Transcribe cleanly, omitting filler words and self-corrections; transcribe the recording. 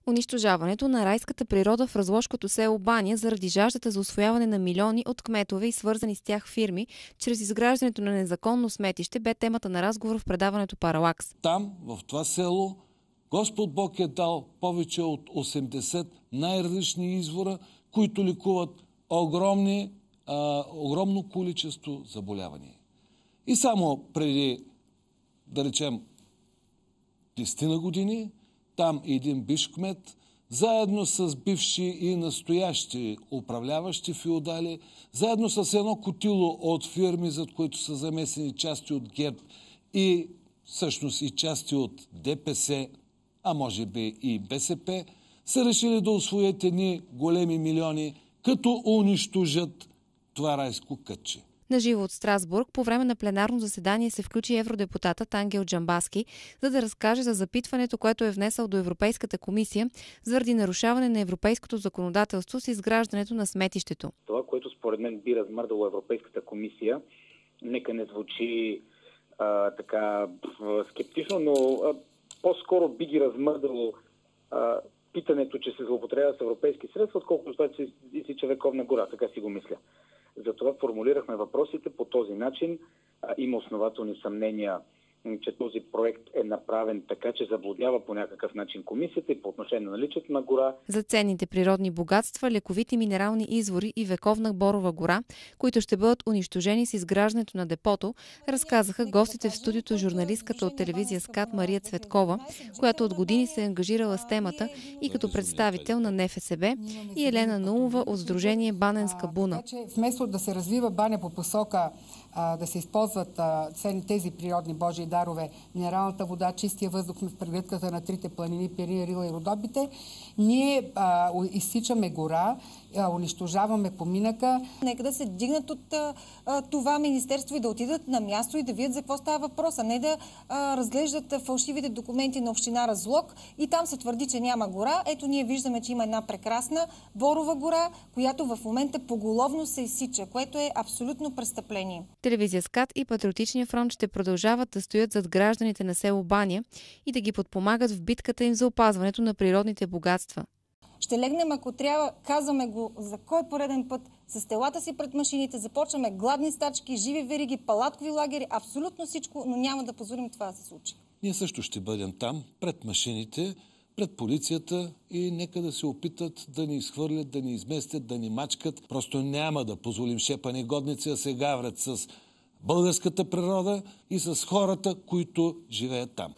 Унищожаването на райската природа в разложкото село Баня заради жаждата за усвояване на милиони от кметове и свързани с тях фирми, чрез изграждането на незаконно сметище, бе темата на разговор в предаването Паралакс. Там, в това село, Господ Бог е дал повече от 80 най-различни извора, които лекуват огромно количество заболявания. И само преди, да речем, 10 години, там един бивш кмет, заедно с бивши и настоящи управляващи феодали, заедно с едно котило от фирми, зад които са замесени части от ГЕРБ и всъщност и части от ДПС, а може би и БСП, са решили да усвоят едни големи милиони, като унищожат това райско кътче. Наживо от Страсбург по време на пленарно заседание се включи евродепутатът Ангел Джамбазки, за да разкаже за запитването, което е внесъл до Европейската комисия заради нарушаване на европейското законодателство с изграждането на сметището. Това, което според мен би размърдало Европейската комисия, нека не звучи така скептично, но по-скоро би ги размърдало питането, че се злоупотребява с европейски средства, отколкото това, че изсича вековна гора, така си го мисля. Затова формулирахме въпросите по този начин. Има основателни съмнения, че този проект е направен така, че заблудява по някакъв начин комисията и по отношение на наличието на гора. За ценните природни богатства, лековити минерални извори и вековна борова гора, които ще бъдат унищожени с изграждането на депото, разказаха гостите в студиото журналистката от телевизия СКАТ Мария Цветкова, която от години се е ангажирала с темата и като представител на НФСБ, и Елена Наумова от Сдружение Баненска буна. Вместо да се развива Баня по посока да се използват тези природни божии дарове, минералната вода, чистия въздух в прегледката на трите планини, Пирин, Рила и Родопите, ние изсичаме гора, унищожаваме поминъка. Нека да се дигнат от това министерство и да отидат на място и да видят за какво става въпрос, а не да разглеждат фалшивите документи на община Разлог и там се твърди, че няма гора. Ето ние виждаме, че има една прекрасна борова гора, която в момента поголовно се изсича, което е абсолютно престъпление. Телевизия СКАТ и Патриотичния фронт ще продължават да стоят зад гражданите на село Баня и да ги подпомагат в битката им за опазването на природните богатства. Ще легнем, ако трябва, казваме го за кой пореден път, с телата си пред машините, започваме гладни стачки, живи вериги, палаткови лагери, абсолютно всичко, но няма да позволим това да се случи. Ние също ще бъдем там, пред машините, пред полицията и нека да се опитат да ни изхвърлят, да ни изместят, да ни мачкат. Просто няма да позволим шепани годници да се гаврят с българската природа и с хората, които живеят там.